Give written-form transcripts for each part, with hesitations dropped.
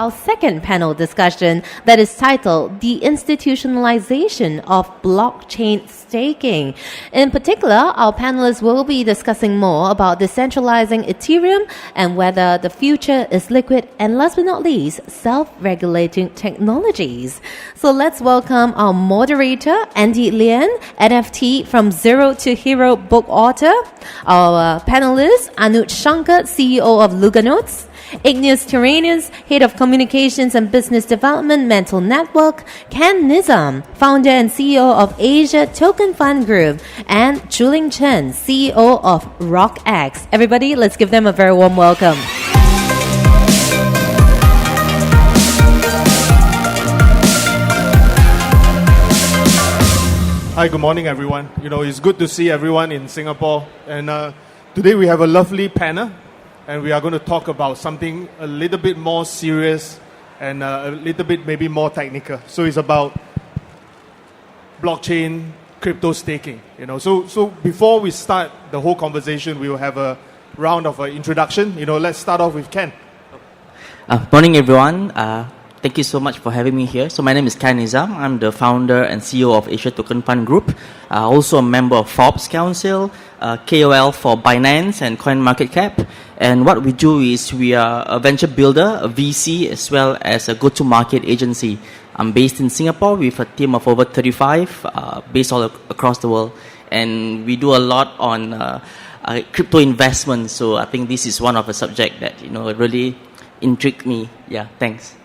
our second panel discussion that is titled The Institutionalization of Blockchain Staking. In particular, our panelists will be discussing more about decentralizing Ethereum and whether the future is liquid and, last but not least, self-regulating technologies. So let's welcome our moderator, Andy Lian, NFT from Zero to Hero book author, our panelist, Anuj Shankar, CEO of Luganotes, Igneous Tyrannus, Head of Communications and Business Development, Mantle Network, Ken Nizam, Founder and CEO of Asia Token Fund Group, and Juling Chen, CEO of RockX. Everybody, let's give them a very warm welcome. Hi, good morning, everyone. It's good to see everyone in Singapore. And today we have a lovely panel, and we are going to talk about something a little bit more serious and a little bit maybe more technical. So it's about blockchain crypto staking. So before we start the whole conversation, we will have a round of introduction. Let's start off with Ken. Morning, everyone. Thank you so much for having me here. So my name is Ken Nizam. I'm the founder and CEO of Asia Token Fund Group. Also a member of Forbes Council, KOL for Binance and CoinMarketCap. And what we do is we are a venture builder, a VC, as well as a go-to-market agency. I'm based in Singapore with a team of over 35, based all across the world. And we do a lot on crypto investment. So I think this is one of the subject that, really intrigued me. Yeah, thanks.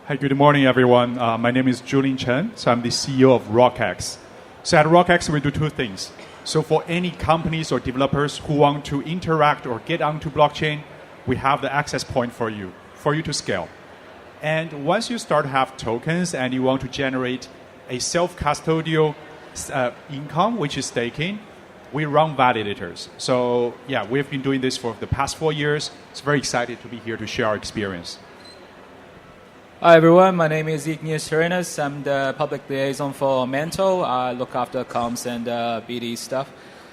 Hi, good morning, everyone. My name is Juling Chen. So I'm the CEO of RockX. So at RockX, we do two things. So for any companies or developers who want to interact or get onto blockchain, we have the access point for you to scale. And once you start to have tokens and you want to generate a self-custodial income, which is staking, we run validators. So yeah, we've been doing this for the past 4 years. It's very excited to be here to share our experience. Hi everyone, my name is Igneous Tyrannus. I'm the public liaison for Mantle. I look after comms and BD stuff.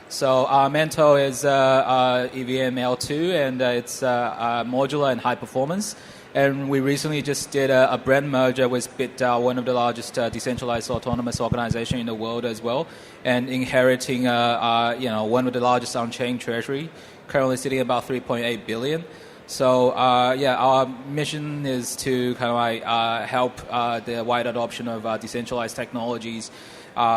So Mantle is EVM L2 and it's modular and high performance. And we recently just did a brand merger with BitDAO, one of the largest decentralized autonomous organization in the world as well, and inheriting one of the largest on-chain treasury, currently sitting at about 3.8 billion. So our mission is to kind of help the wide adoption of decentralized technologies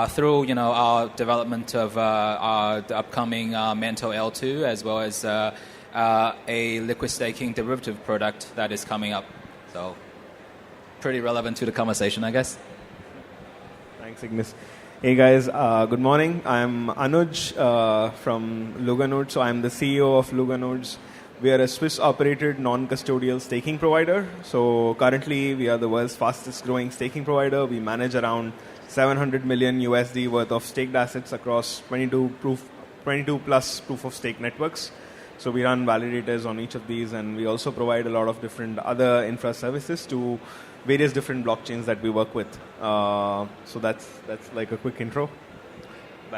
through our development of the upcoming Mantle L2 as well as a liquid staking derivative product that is coming up. So pretty relevant to the conversation, I guess. Thanks, Igneous. Hey guys, good morning. I'm Anuj from Luganotes. So I'm the CEO of Luganotes. We are a Swiss-operated non-custodial staking provider. So currently, we are the world's fastest growing staking provider. We manage around 700 million USD worth of staked assets across 22 plus proof of stake networks. So we run validators on each of these, and we also provide a lot of different other infra services to various different blockchains that we work with. So that's like a quick intro.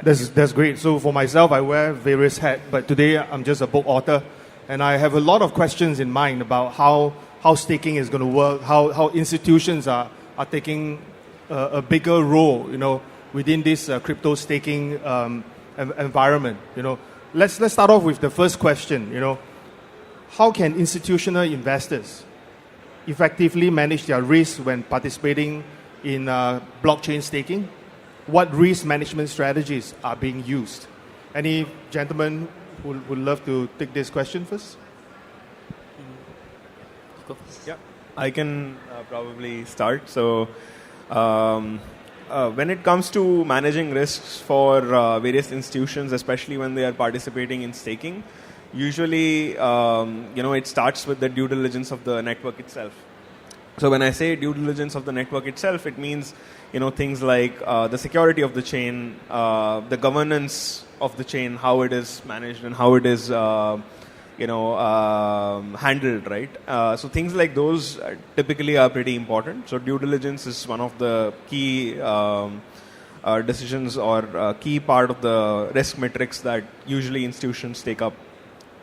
That's great. So for myself, I wear various hats, but today I'm just a book author. And I have a lot of questions in mind about how staking is going to work, how institutions are taking a bigger role, within this crypto staking environment. Let's start off with the first question. How can institutional investors effectively manage their risk when participating in blockchain staking? What risk management strategies are being used? Any gentlemen who would love to take this question first? Yeah, I can probably start. So when it comes to managing risks for various institutions, especially when they are participating in staking, usually it starts with the due diligence of the network itself. So when I say due diligence of the network itself, it means things like the security of the chain, the governance of the chain, how it is managed and how it is handled, right? So things like those typically are pretty important. So due diligence is one of the key decisions or key part of the risk metrics that usually institutions take up.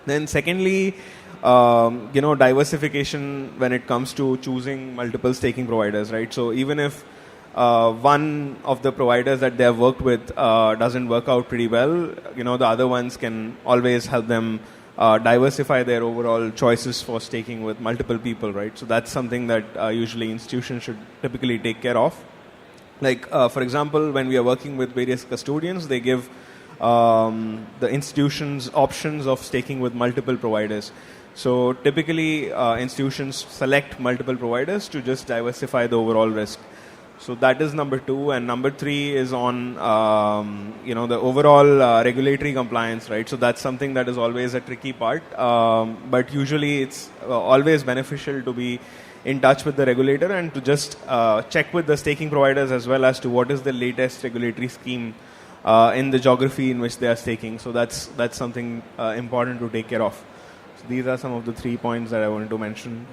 Then secondly, diversification when it comes to choosing multiple staking providers, right? So even if one of the providers that they have worked with doesn't work out pretty well, the other ones can always help them diversify their overall choices for staking with multiple people, right? So that's something that usually institutions should typically take care of. Like, for example, when we are working with various custodians, they give the institutions options of staking with multiple providers. So typically, institutions select multiple providers to just diversify the overall risk. So that is number 2, and number 3 is on the overall regulatory compliance, right? So that's something that is always a tricky part, but usually it's always beneficial to be in touch with the regulator and to just check with the staking providers as well as to what is the latest regulatory scheme in the geography in which they are staking. So that's something important to take care of. So these are some of the 3 points that I wanted to mention.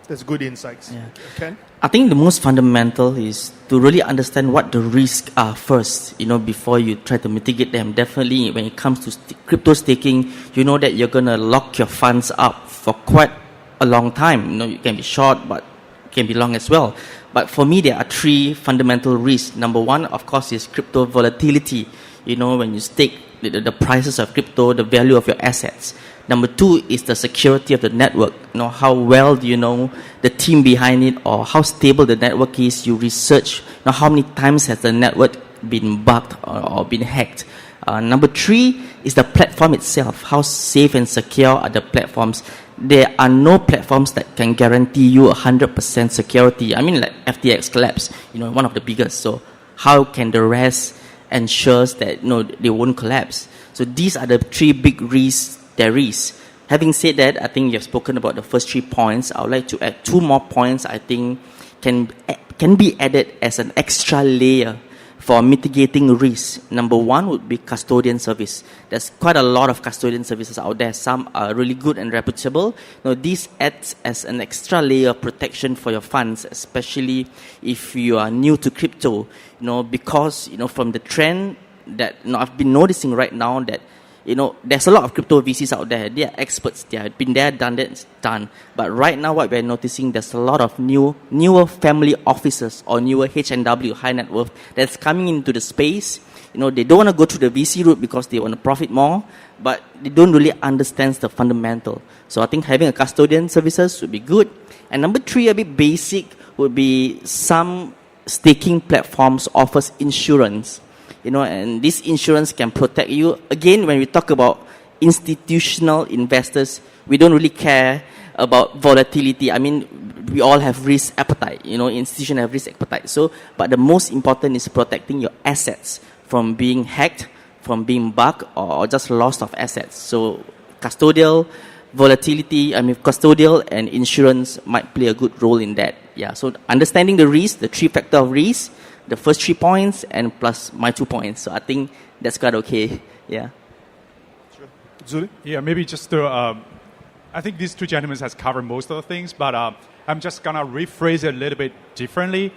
That's good insights. Yeah. Ken? I think the most fundamental is to really understand what the risks are first, before you try to mitigate them. Definitely, when it comes to crypto staking, you know that you're going to lock your funds up for quite a long time. You can be short, but can be long as well. But for me, there are 3 fundamental risks. Number 1, of course, is crypto volatility. When you stake the prices of crypto, the value of your assets. Number 2 is the security of the network. How well do you know the team behind it, or how stable the network is? You research. How many times has the network been bugged or been hacked? Number 3 is the platform itself. How safe and secure are the platforms? There are no platforms that can guarantee you 100% security. I mean, like FTX collapsed, one of the biggest. So how can the rest ensure that they won't collapse? So these are the 3 big risks there is. Having said that, I think you've spoken about the first 3 points. I would like to add 2 more points I think can be added as an extra layer for mitigating risk. Number 1 would be custodian service. There's quite a lot of custodian services out there. Some are really good and reputable. This adds as an extra layer of protection for your funds, especially if you are new to crypto. Because from the trend that I've been noticing right now that there's a lot of crypto VCs out there. They are experts. They have been there, done that, it's done. But right now, what we're noticing, there's a lot of newer family offices or newer H&W, high net worth, that's coming into the space. They don't want to go through the VC route because they want to profit more, but they don't really understand the fundamental. So I think having a custodian services would be good. And number 3, a bit basic, would be some staking platforms offers insurance. And this insurance can protect you. Again, when we talk about institutional investors, we don't really care about volatility. I mean, we all have risk appetite. Institutions have risk appetite. But the most important is protecting your assets from being hacked, from being bugged, or just loss of assets. So custodial and insurance might play a good role in that. Yeah. So understanding the risk, the 3 factor of risk, the first 3 points, and plus my 2 points. So I think that's quite okay. Yeah. Sure. Zuli? Yeah, maybe just to, I think these 2 gentlemen has covered most of the things, but I'm just going to rephrase it a little bit differently.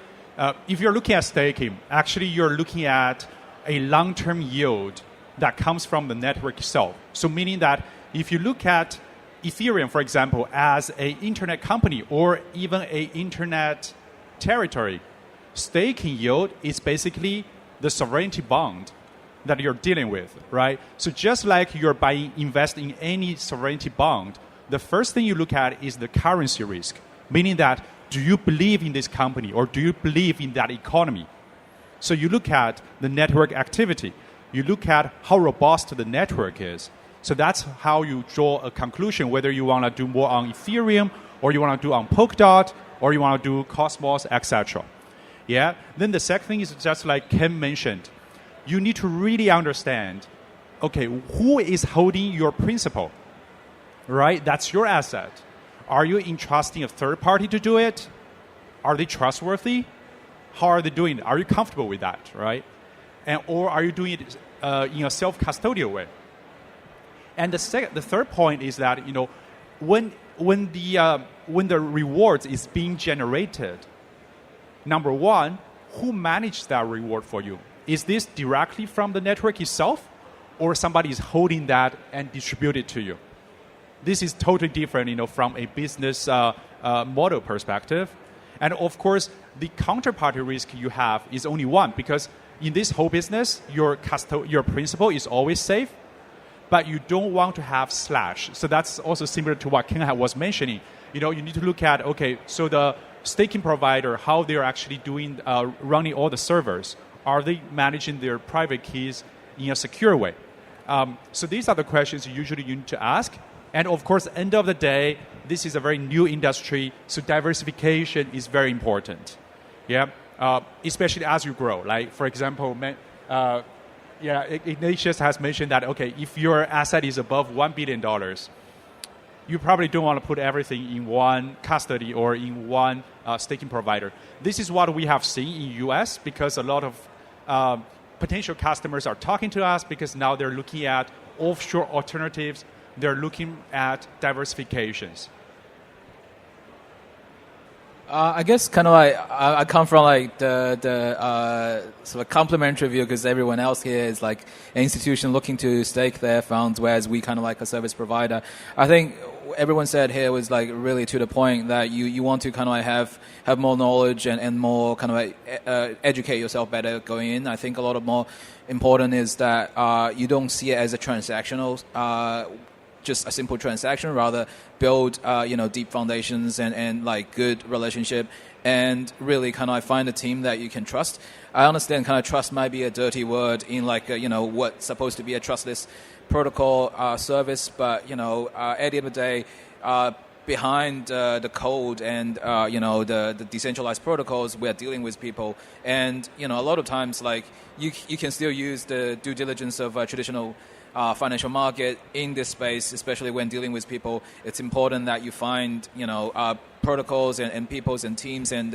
If you're looking at staking, actually you're looking at a long-term yield that comes from the network itself. So meaning that if you look at Ethereum, for example, as an internet company or even an internet territory, staking yield is basically the sovereignty bond that you're dealing with, right? So just like you're investing in any sovereignty bond, the first thing you look at is the currency risk, meaning that do you believe in this company or do you believe in that economy? So you look at the network activity. You look at how robust the network is. So that's how you draw a conclusion whether you want to do more on Ethereum or you want to do on Polkadot or you want to do Cosmos, etc. Yeah. Then the second thing is just like Ken mentioned, you need to really understand, okay, who is holding your principal, right? That's your asset. Are you entrusting a third party to do it? Are they trustworthy? How are they doing it? Are you comfortable with that, right? Or are you doing it in a self-custodial way? And the third point is that when the rewards is being generated, number 1, who managed that reward for you? Is this directly from the network itself, or somebody is holding that and distribute it to you? This is totally different, from a business model perspective. And of course, the counterparty risk you have is only one, because in this whole business, your principal is always safe, but you don't want to have slash. So that's also similar to what Ken was mentioning. You need to look at, okay, so the staking provider, how they're actually doing, running all the servers. Are they managing their private keys in a secure way? So these are the questions usually you need to ask. And of course, end of the day, this is a very new industry, so diversification is very important. Yeah, especially as you grow. Like, for example, Ignatius has mentioned that, okay, if your asset is above $1 billion, you probably don't want to put everything in one custody or in one staking provider. This is what we have seen in US, because a lot of potential customers are talking to us, because now they're looking at offshore alternatives. They're looking at diversifications. I guess kind of like I come from like the sort of complementary view, because everyone else here is like an institution looking to stake their funds, whereas we kind of like a service provider. I think everyone said here was like really to the point that you want to kind of like have more knowledge and more kind of like educate yourself better going in. I think a lot of more important is that you don't see it as a transactional. Just a simple transaction, rather build deep foundations and like good relationship, and really kind of find a team that you can trust. I understand kind of trust might be a dirty word in like what's supposed to be a trustless protocol service, but at the end of the day, behind the code and the decentralized protocols, we're dealing with people, and a lot of times like you can still use the due diligence of traditional financial market in this space, especially when dealing with people. It's important that you find, protocols and peoples and teams and,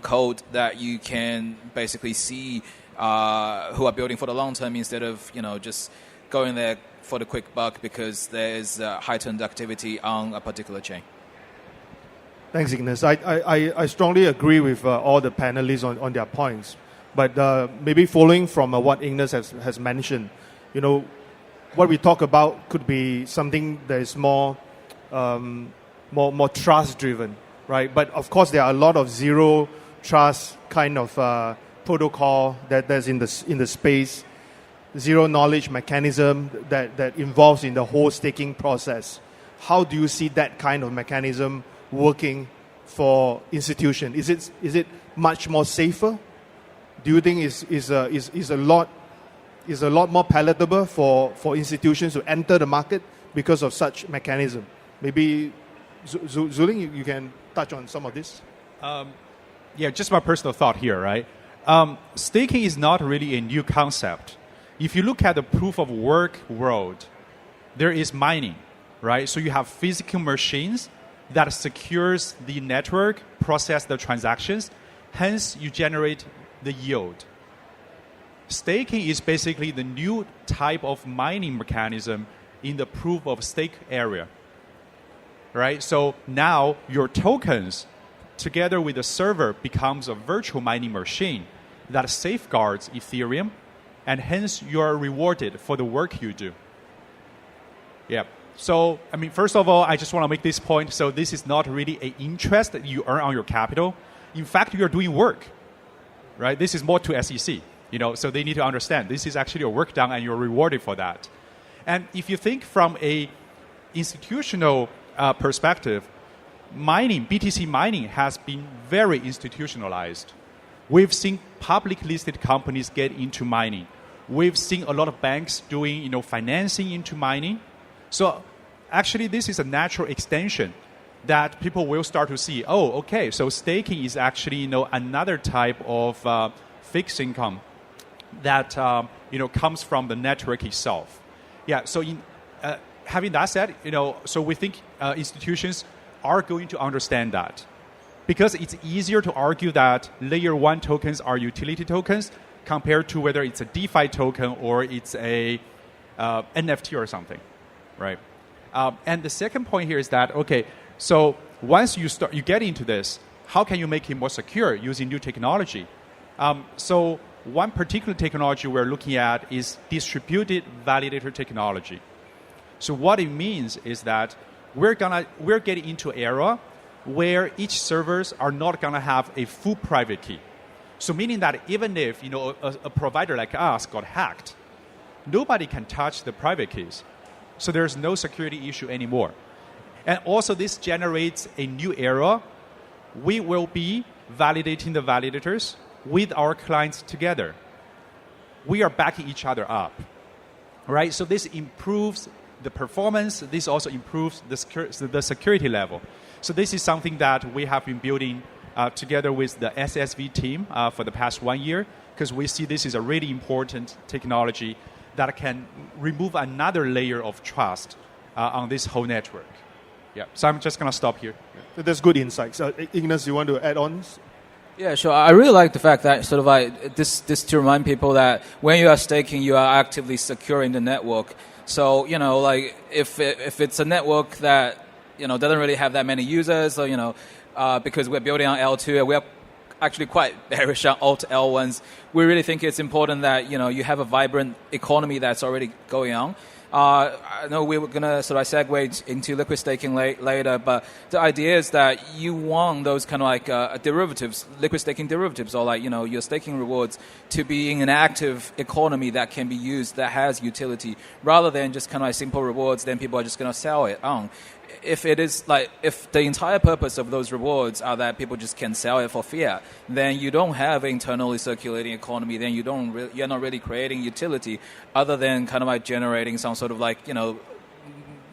code that you can basically see who are building for the long term, instead of, just going there for the quick buck because there's heightened activity on a particular chain. Thanks, Ignace. I strongly agree with all the panelists on their points. But maybe following from what Ignace has mentioned, what we talk about could be something that is more trust driven, right? But of course, there are a lot of zero trust kind of protocol that's in the space, zero knowledge mechanism that involves in the whole staking process. How do you see that kind of mechanism working for institution? Is it much more safer? Do you think is a lot more palatable for institutions to enter the market because of such mechanism? Maybe Zuling, you can touch on some of this. Just my personal thought here, right? Staking is not really a new concept. If you look at the proof of work world, there is mining, right? So you have physical machines that secures the network, process the transactions, hence you generate the yield. Staking is basically the new type of mining mechanism in the proof of stake area, right? So now your tokens, together with the server, becomes a virtual mining machine that safeguards Ethereum, and hence you are rewarded for the work you do. Yeah. So, first of all, I just want to make this point. So this is not really an interest that you earn on your capital. In fact, you are doing work, right? This is more to SEC. So they need to understand this is actually your work done and you're rewarded for that. And if you think from a institutional perspective, BTC mining has been very institutionalized. We've seen public listed companies get into mining. We've seen a lot of banks doing, financing into mining. So actually this is a natural extension that people will start to see, so staking is actually, another type of fixed income that comes from the network itself. Yeah. So having that said, so we think institutions are going to understand that, because it's easier to argue that layer 1 tokens are utility tokens compared to whether it's a DeFi token or it's a NFT or something, right? And the second point here is that so once you get into this, how can you make it more secure using new technology? So one particular technology we're looking at is distributed validator technology. So what it means is that we're getting into an era where each servers are not gonna have a full private key. So meaning that even if a provider like us got hacked, nobody can touch the private keys. So there's no security issue anymore. And also this generates a new era. We will be validating the validators with our clients together. We are backing each other up, right? So this improves the performance. This also improves the security level. So this is something that we have been building together with the SSV team for the past 1 year, because we see this is a really important technology that can remove another layer of trust on this whole network. Yeah. So I'm just going to stop here. That's good insights. Ignace, you want to add on? Yeah, sure. I really like the fact that sort of like this to remind people that when you are staking, you are actively securing the network. So, like if it's a network that, doesn't really have that many users, or, because we're building on L2 and we're actually quite bearish on alt L1s, we really think it's important that, you have a vibrant economy that's already going on. I know we were going to sort of segue into liquid staking later, but the idea is that you want those kind of like derivatives, liquid staking derivatives, or like, your staking rewards to be in an active economy that can be used, that has utility, rather than just kind of like simple rewards, then people are just going to sell it on. If it is like, if the entire purpose of those rewards are that people just can sell it for fiat, then you don't have an internally circulating economy. Then you're not really creating utility, other than kind of like generating some sort of like,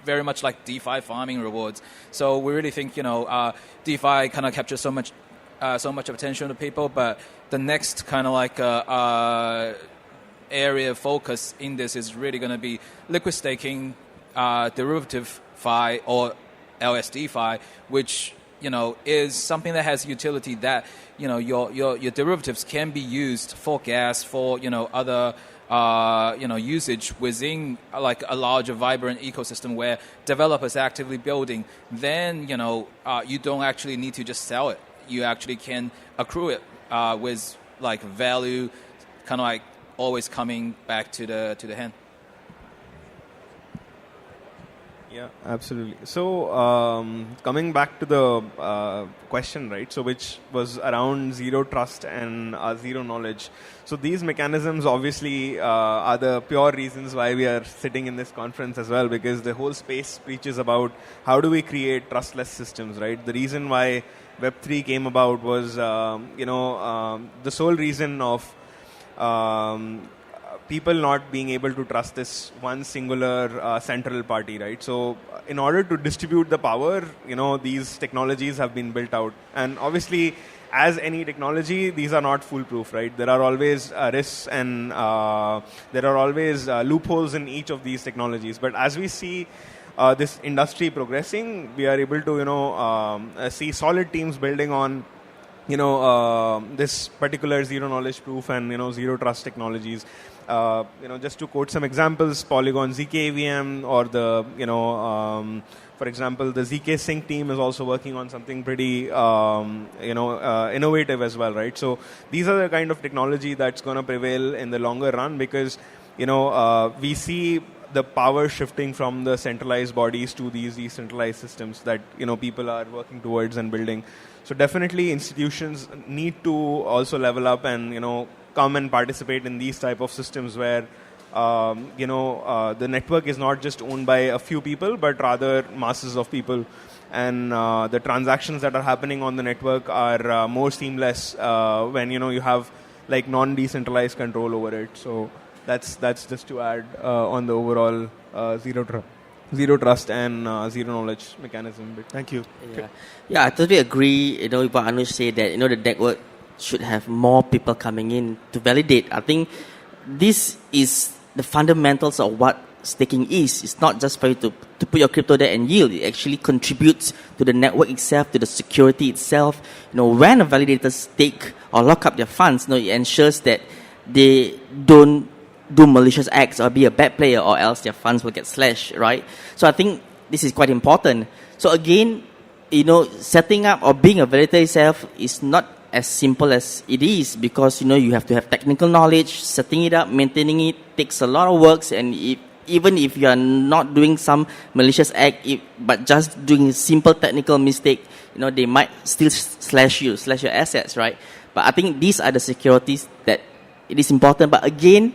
very much like DeFi farming rewards. So we really think, DeFi kind of captures so much of attention to people, but the next kind of like area of focus in this is really going to be liquid staking, derivative Fi or LSD Fi, which is something that has utility, that your derivatives can be used for gas, for other usage within like a larger vibrant ecosystem where developers are actively building. Then you don't actually need to just sell it. You actually can accrue it with like value, kind of like always coming back to the hand. Yeah, absolutely. So coming back to the question, right? So which was around zero trust and zero knowledge. So these mechanisms obviously are the pure reasons why we are sitting in this conference as well, because the whole space preaches about how do we create trustless systems, right? The reason why Web3 came about was, the sole reason of people not being able to trust this one singular central party, right? So in order to distribute the power, these technologies have been built out. And obviously, as any technology, these are not foolproof, right? There are always risks and there are always loopholes in each of these technologies. But as we see this industry progressing, we are able to, see solid teams building on this particular zero knowledge proof and zero trust technologies. Just to quote some examples, Polygon ZK EVM, or the for example, the ZK Sync team is also working on something pretty innovative as well, right? So these are the kind of technology that's going to prevail in the longer run, because we see the power shifting from the centralized bodies to these decentralized systems that people are working towards and building. So definitely institutions need to also level up and come and participate in these type of systems where the network is not just owned by a few people, but rather masses of people, and the transactions that are happening on the network are more seamless when you have like non-decentralized control over it. So that's just to add on the overall zero trust and zero knowledge mechanism. Thank you. Yeah, I totally agree. What Anuj said, that the network should have more people coming in to validate. I think this is the fundamentals of what staking is. It's not just for you to put your crypto there and yield. It actually contributes to the network itself, to the security itself. When a validator stake or lock up their funds, it ensures that they don't do malicious acts or be a bad player, or else their funds will get slashed, right? So I think this is quite important. So again, setting up or being a validator itself is not as simple as it is, because you have to have technical knowledge. Setting it up, maintaining it takes a lot of works, and even if you are not doing some malicious act, but just doing a simple technical mistake, they might still slash your assets, right? But I think these are the securities that it is important. But again,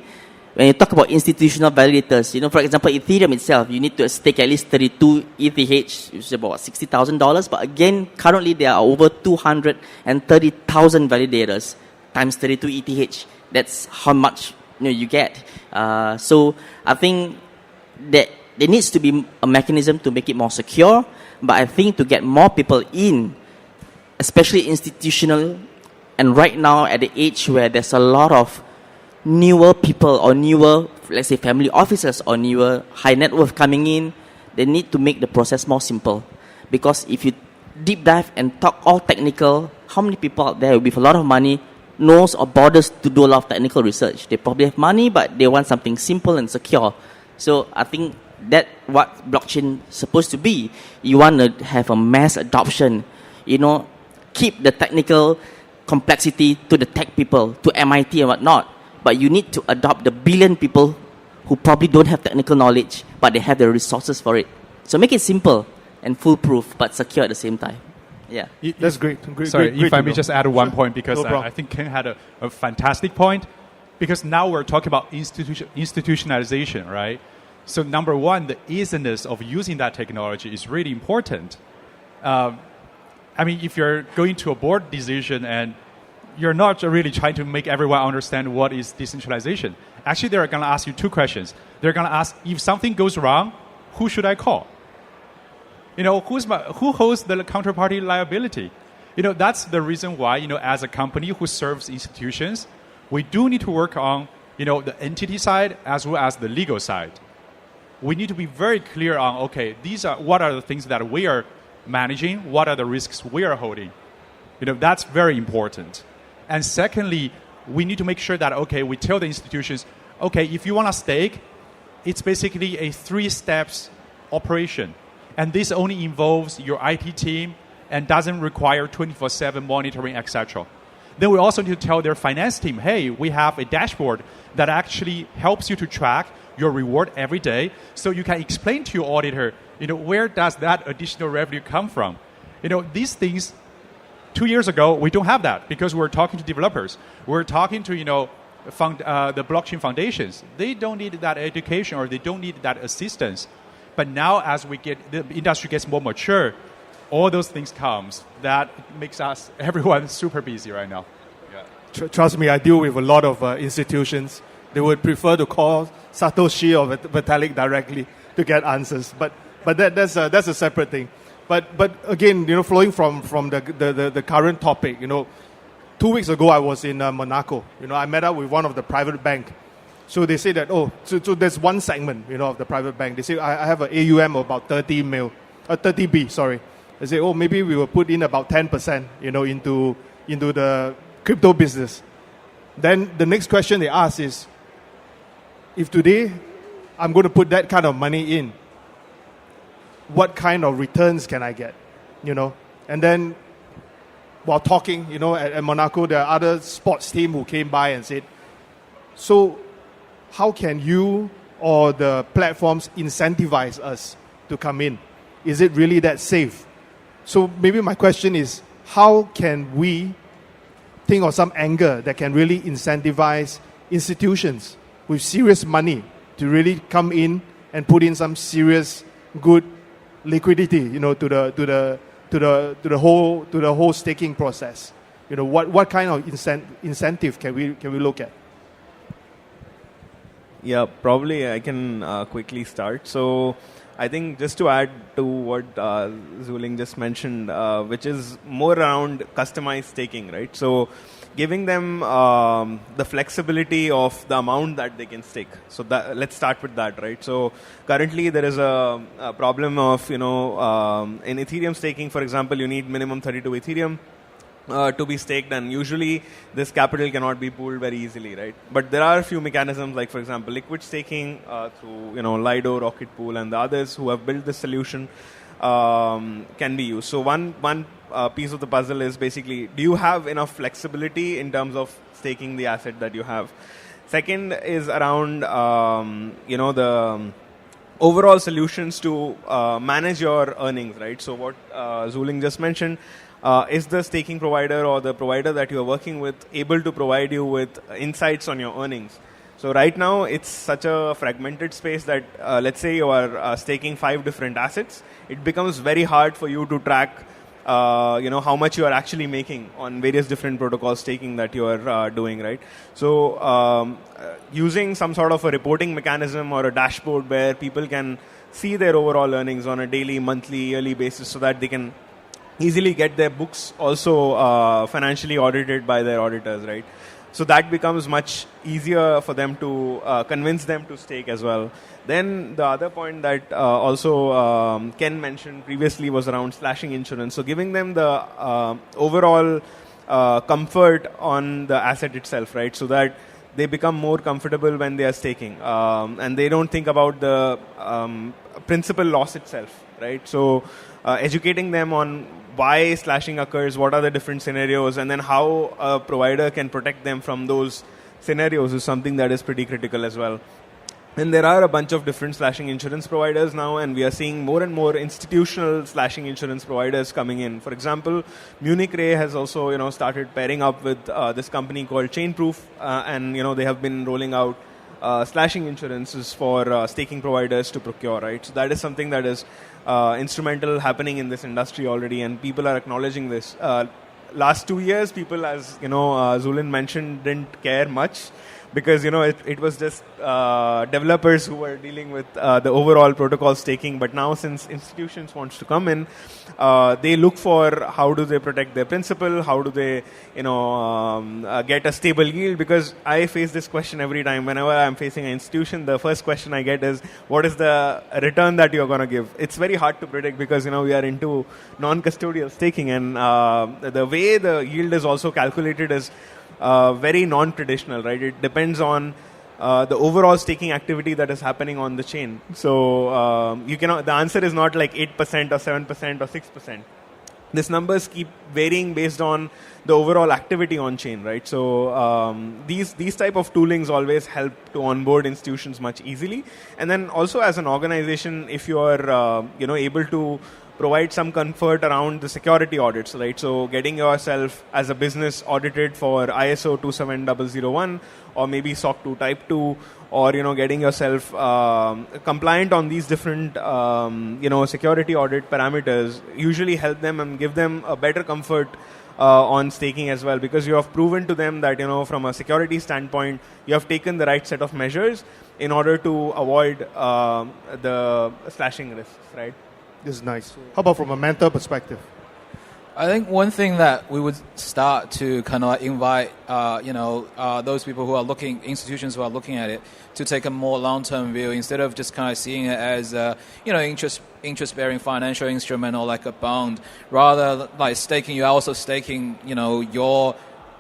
when you talk about institutional validators, for example, Ethereum itself, you need to stake at least 32 ETH, which is about $60,000. But again, currently there are over 230,000 validators times 32 ETH. That's how much you get. So I think that there needs to be a mechanism to make it more secure. But I think to get more people in, especially institutional, and right now at the age where there's a lot of newer people or newer, let's say, family officers or newer high net worth coming in, they need to make the process more simple. Because if you deep dive and talk all technical, how many people out there with a lot of money knows or bothers to do a lot of technical research? They probably have money, but they want something simple and secure. So I think that's what blockchain is supposed to be. You want to have a mass adoption, keep the technical complexity to the tech people, to MIT and whatnot. But you need to adopt the billion people who probably don't have technical knowledge, but they have the resources for it. So make it simple and foolproof, but secure at the same time. Yeah. That's great. Sorry, great if I to may know. just add one Sure. point, because No problem. I think Ken had a fantastic point. Because now we're talking about institutionalization, right? So number one, the easiness of using that technology is really important. If you're going to a board decision and you're not really trying to make everyone understand what is decentralization. Actually, they're going to ask you two questions. They're going to ask, if something goes wrong, who should I call? Who holds the counterparty liability? That's the reason why, as a company who serves institutions, we do need to work on, the entity side as well as the legal side. We need to be very clear on, okay, what are the things that we are managing? What are the risks we are holding? That's very important. And secondly, we need to make sure that, okay, we tell the institutions, okay, if you want to stake, it's basically a 3 steps operation. And this only involves your IT team and doesn't require 24/7 monitoring, etc. Then we also need to tell their finance team, hey, we have a dashboard that actually helps you to track your reward every day, so you can explain to your auditor, where does that additional revenue come from? These things, 2 years ago, we don't have that because we're talking to developers. We're talking to, the blockchain foundations. They don't need that education or they don't need that assistance. But now as the industry gets more mature, all those things comes. That makes everyone super busy right now. Yeah. Trust me, I deal with a lot of institutions. They would prefer to call Satoshi or Vitalik directly to get answers. But that's a separate thing. But again, flowing from the current topic, 2 weeks ago I was in Monaco. I met up with one of the private bank. So they say that, so there's one segment, of the private bank. They say, I have an AUM of about 30 B, sorry. They say, maybe we will put in about 10%, into the crypto business. Then the next question they ask is, if today I'm going to put that kind of money in, what kind of returns can I get? And then while talking, at Monaco, there are other sports team who came by and said, so how can you or the platforms incentivize us to come in? Is it really that safe? So maybe my question is, how can we think of some angle that can really incentivize institutions with serious money to really come in and put in some serious good liquidity, to the whole staking process? What kind of incentive can we look at? Yeah, probably I can quickly start. So I think just to add to what Zuling just mentioned, which is more around customized staking, right? So giving them the flexibility of the amount that they can stake. So let's start with that, right? So currently there is a problem of, in Ethereum staking, for example, you need minimum 32 Ethereum to be staked, and usually this capital cannot be pooled very easily, right? But there are a few mechanisms, like for example, liquid staking through Lido, Rocket Pool, and the others who have built this solution can be used. So one piece of the puzzle is basically, do you have enough flexibility in terms of staking the asset that you have? Second is around, the overall solutions to manage your earnings, right? So what Zuling just mentioned, is the staking provider or the provider that you're working with able to provide you with insights on your earnings? So right now, it's such a fragmented space that, let's say you are staking 5 different assets, it becomes very hard for you to track, how much you are actually making on various different protocol staking that you are doing, right? So using some sort of a reporting mechanism or a dashboard where people can see their overall earnings on a daily, monthly, yearly basis so that they can easily get their books also financially audited by their auditors, right? So that becomes much easier for them to convince them to stake as well. Then the other point that also Ken mentioned previously was around slashing insurance. So giving them the overall comfort on the asset itself, right? So that they become more comfortable when they are staking. And they don't think about the principal loss itself, right? So educating them on why slashing occurs, what are the different scenarios, and then how a provider can protect them from those scenarios is something that is pretty critical as well. And there are a bunch of different slashing insurance providers now, and we are seeing more and more institutional slashing insurance providers coming in. For example, Munich Re has also started pairing up with this company called Chainproof, and they have been rolling out slashing insurances for staking providers to procure, right? So that is something that is instrumental happening in this industry already, and people are acknowledging this. Last 2 years, people, as Zulin mentioned, didn't care much because it was just developers who were dealing with the overall protocol staking. But now, since institutions wants to come in, they look for how do they protect their principal, how do they get a stable yield. Because I face this question every time whenever I'm facing an institution. The first question I get is, what is the return that you're going to give? It's very hard to predict because we are into non-custodial staking, and the way the yield is also calculated is very non-traditional, right? It depends on the overall staking activity that is happening on the chain. So you cannot. The answer is not like 8% or 7% or 6%. These numbers keep varying based on the overall activity on chain, right? So these type of toolings always help to onboard institutions much easily. And then also as an organization, if you are able to provide some comfort around the security audits, right? So getting yourself as a business audited for ISO 27001 or maybe SOC 2 Type 2, or getting yourself compliant on these different security audit parameters usually help them and give them a better comfort on staking as well, because you have proven to them that from a security standpoint you have taken the right set of measures in order to avoid the slashing risks, right? This is nice. How about from a mentor perspective? I think one thing that we would start to kind of invite, those people who are looking, institutions who are looking at it, to take a more long-term view instead of just kind of seeing it as, interest-bearing financial instrument or like a bond. Rather, like staking, you're also staking, your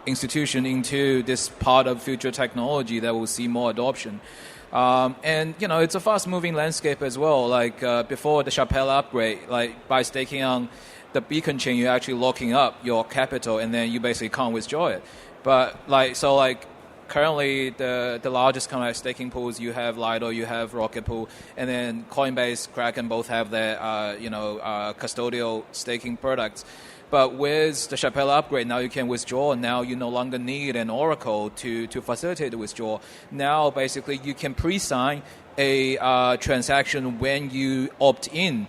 institution into this part of future technology that will see more adoption. And it's a fast-moving landscape as well. Like before the Chappelle upgrade, like by staking on the beacon chain, you're actually locking up your capital, and then you basically can't withdraw it. But currently the largest kind of staking pools, you have Lido, you have Rocket Pool, and then Coinbase, Kraken both have their custodial staking products. But with the Chappelle upgrade, now you can withdraw. Now you no longer need an oracle to facilitate the withdrawal. Now, basically, you can pre-sign a transaction when you opt in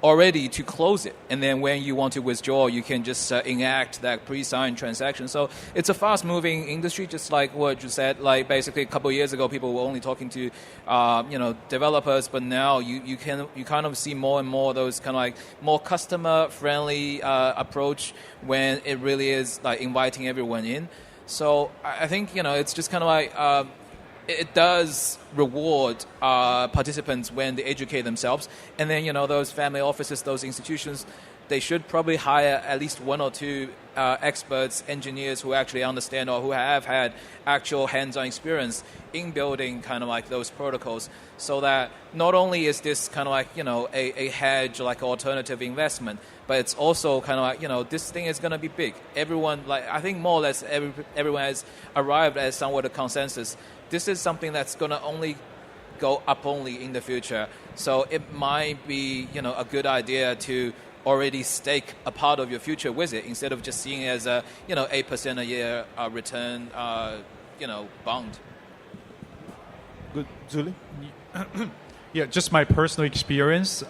already to close it. And then when you want to withdraw, you can just enact that pre-signed transaction. So it's a fast-moving industry, just like what you said. Like basically a couple of years ago, people were only talking to, developers, but now you kind of see more and more those kind of like more customer-friendly approach when it really is like inviting everyone in. So I think, it's just kind of like, it does reward participants when they educate themselves. And then, those family offices, those institutions, they should probably hire at least one or two experts, engineers who actually understand or who have had actual hands-on experience in building kind of like those protocols, so that not only is this kind of like, a hedge, like alternative investment, but it's also kind of like, this thing is going to be big. Everyone, like, I think more or less everyone has arrived at somewhat a consensus. This is something that's going to only go up only in the future. So it might be, a good idea to already stake a part of your future with it, instead of just seeing it as a 8% a year return bond. Good, Julie. Yeah, just my personal experience.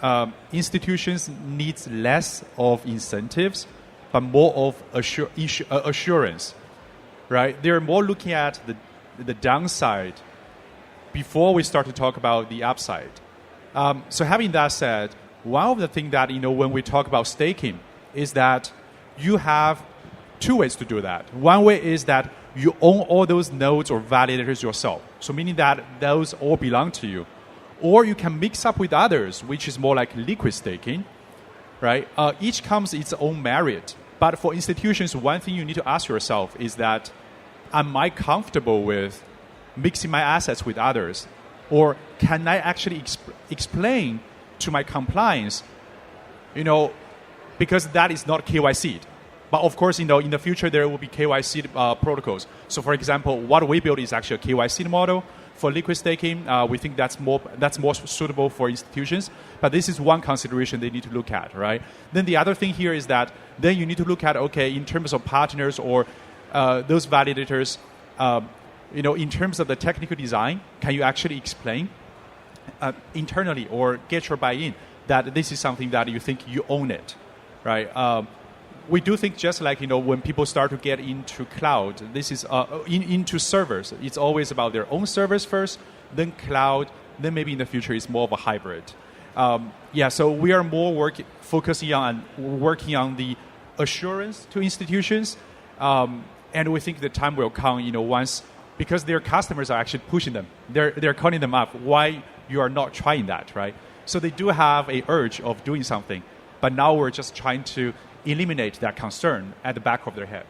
Institutions need less of incentives, but more of assurance, right? They're more looking at the downside before we start to talk about the upside. So having that said, one of the things that, when we talk about staking is that you have two ways to do that. One way is that you own all those nodes or validators yourself. So meaning that those all belong to you. Or you can mix up with others, which is more like liquid staking, right? Each comes its own merit. But for institutions, one thing you need to ask yourself is that, am I comfortable with mixing my assets with others? Or can I actually explain to my compliance, because that is not KYC'd. But of course, in the future, there will be KYC protocols. So for example, what we build is actually a KYC model. For liquid staking, we think that's more suitable for institutions. But this is one consideration they need to look at, right? Then the other thing here is that then you need to look at, okay, in terms of partners or those validators, in terms of the technical design, can you actually explain internally or get your buy-in that this is something that you think you own it, right? We do think just like, when people start to get into cloud, this is into servers, it's always about their own servers first, then cloud, then maybe in the future it's more of a hybrid. So we are more focusing on working on the assurance to institutions, and we think the time will come, once, because their customers are actually pushing them. They're calling them up. Why you are not trying that, right? So they do have a urge of doing something, but now we're just trying to eliminate that concern at the back of their head.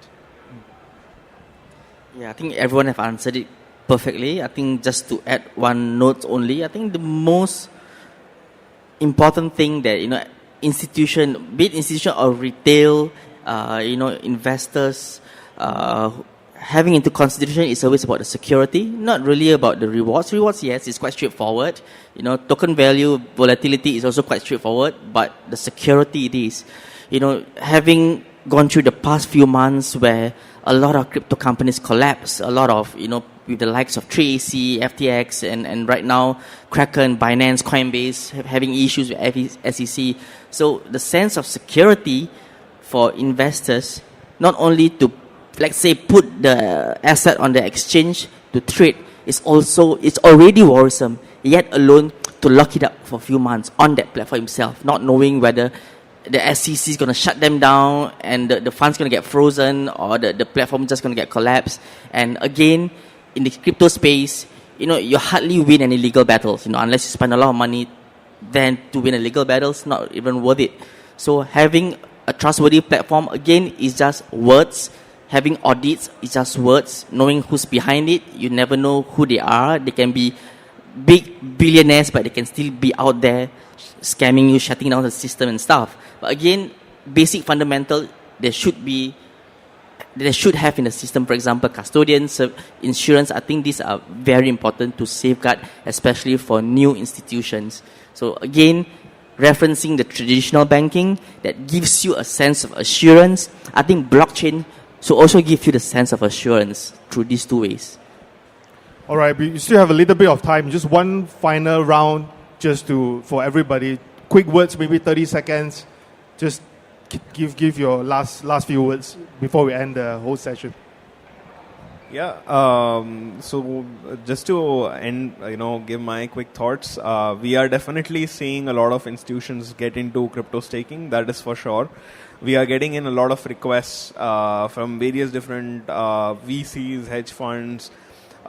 Yeah, I think everyone have answered it perfectly. I think just to add one note only, I think the most important thing that, institution, be it institution or retail, investors, having into consideration is always about the security, not really about the rewards. Rewards, yes, is quite straightforward. Token value, volatility is also quite straightforward, but the security it is. Having gone through the past few months where a lot of crypto companies collapse, a lot of, with the likes of 3AC, FTX, and right now Kraken, Binance, Coinbase having issues with SEC. So the sense of security for investors, not only to, let's say, put the asset on the exchange to trade, it's already worrisome, yet alone to lock it up for a few months on that platform himself, not knowing whether the SEC is going to shut them down and the fund's going to get frozen or the platform just going to get collapsed. And again, in the crypto space, you hardly win any legal battles, unless you spend a lot of money. Then to win a legal battle is not even worth it. So having a trustworthy platform, again, is just words. Having audits is just words. Knowing who's behind it, you never know who they are. They can be big billionaires, but they can still be out there scamming you, shutting down the system and stuff. But again, basic fundamental, they should have in the system, for example, custodians, insurance. I think these are very important to safeguard, especially for new institutions. So again, referencing the traditional banking that gives you a sense of assurance, I think blockchain should also give you the sense of assurance through these two ways. All right, we still have a little bit of time. Just one final round, for everybody. Quick words, maybe 30 seconds. Just give your last few words before we end the whole session. Yeah. So just to end, give my quick thoughts. We are definitely seeing a lot of institutions get into crypto staking. That is for sure. We are getting in a lot of requests from various different VCs, hedge funds,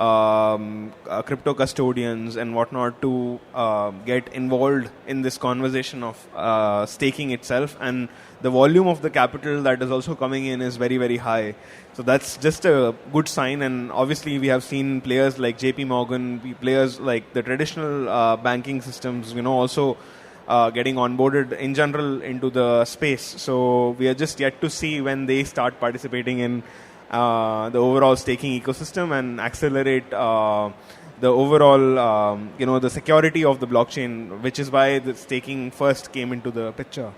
crypto custodians and whatnot to get involved in this conversation of staking itself. And the volume of the capital that is also coming in is very, very high. So that's just a good sign. And obviously we have seen players like JP Morgan, players like the traditional banking systems, also getting onboarded in general into the space. So we are just yet to see when they start participating in the overall staking ecosystem and accelerate the overall, the security of the blockchain, which is why the staking first came into the picture.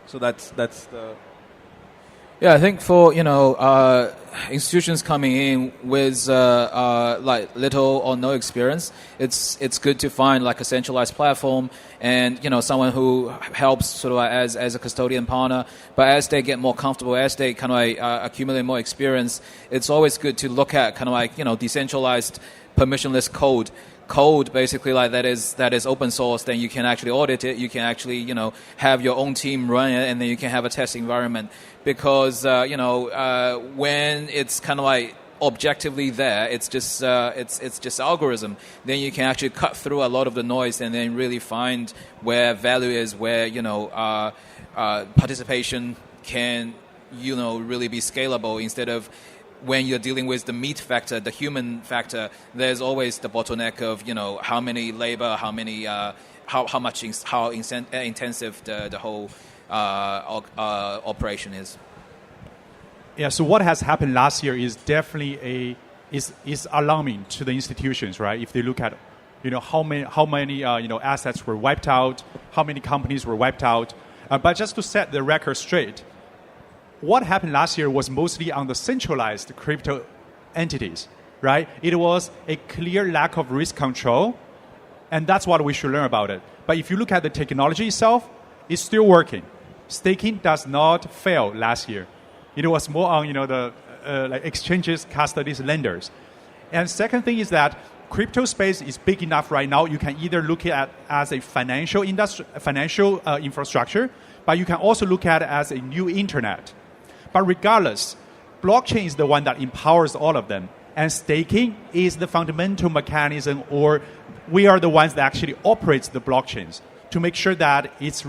So that's the... Yeah, I think for institutions coming in with like little or no experience, it's good to find like a centralized platform and someone who helps sort of like as a custodian partner. But as they get more comfortable, as they kind of like accumulate more experience, it's always good to look at kind of like decentralized permissionless code basically like that is open source. Then you can actually audit it, you can actually have your own team run it, and then you can have a test environment. Because when it's kind of like objectively there, it's just algorithm. Then you can actually cut through a lot of the noise and then really find where value is, where participation can really be scalable instead of when you're dealing with the meat factor, the human factor. There's always the bottleneck of how many labor, how intensive the whole operation is. Yeah. So what has happened last year is definitely is alarming to the institutions, right? If they look at how many assets were wiped out, how many companies were wiped out. But just to set the record straight, what happened last year was mostly on the centralized crypto entities, right? It was a clear lack of risk control, and that's what we should learn about it. But if you look at the technology itself, it's still working. Staking does not fail last year. It was more on the like exchanges, custodies, lenders. And second thing is that crypto space is big enough right now. You can either look at it as a financial infrastructure, but you can also look at it as a new internet. But regardless, blockchain is the one that empowers all of them, and staking is the fundamental mechanism, or we are the ones that actually operates the blockchains to make sure that it's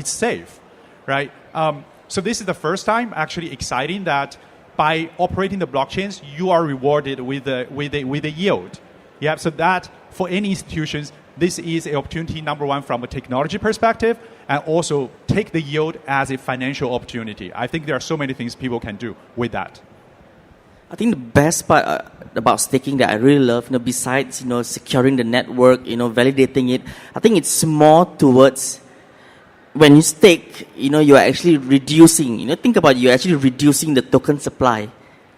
safe, right? So this is the first time, actually exciting, that by operating the blockchains, you are rewarded with a yield. Yeah, so that for any institutions, this is an opportunity, number one, from a technology perspective, and also take the yield as a financial opportunity. I think there are so many things people can do with that. I think the best part about staking that I really love, besides securing the network, validating it, I think it's more towards when you stake, you are actually reducing. Think about it, you're actually reducing the token supply.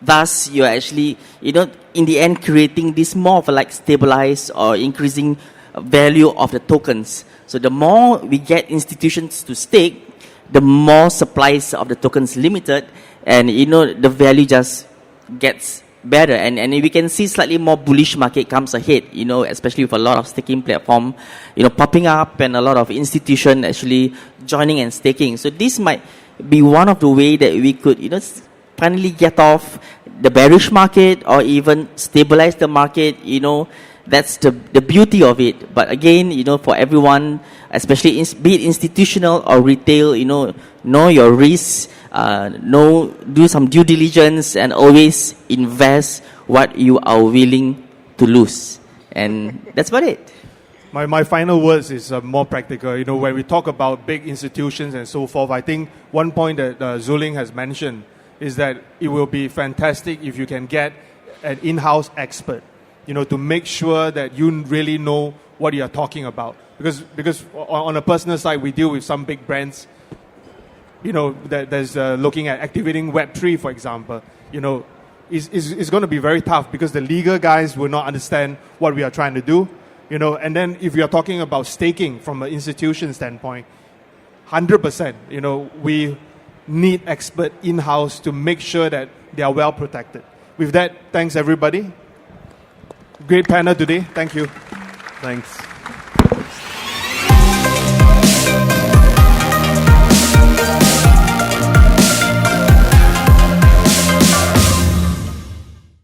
Thus, you're actually, in the end, creating this more of a like stabilized or increasing value of the tokens. So the more we get institutions to stake, the more supplies of the tokens limited, and the value just gets better. And we can see slightly more bullish market comes ahead, especially with a lot of staking platform, popping up and a lot of institutions actually joining and staking. So this might be one of the way that we could, finally get off the bearish market or even stabilize the market. That's the beauty of it. But again, for everyone, especially be it institutional or retail, know your risks, do some due diligence, and always invest what you are willing to lose. And that's about it. My final words is more practical. When we talk about big institutions and so forth, I think one point that Zuling has mentioned is that it will be fantastic if you can get an in-house expert, to make sure that you really know what you are talking about. Because on a personal side, we deal with some big brands, that there's looking at activating Web3, for example. It's going to be very tough because the legal guys will not understand what we are trying to do. And then if you are talking about staking from an institution standpoint, 100%, we need expert in-house to make sure that they are well protected. With that, thanks everybody. Great panel today. Thank you. Thanks.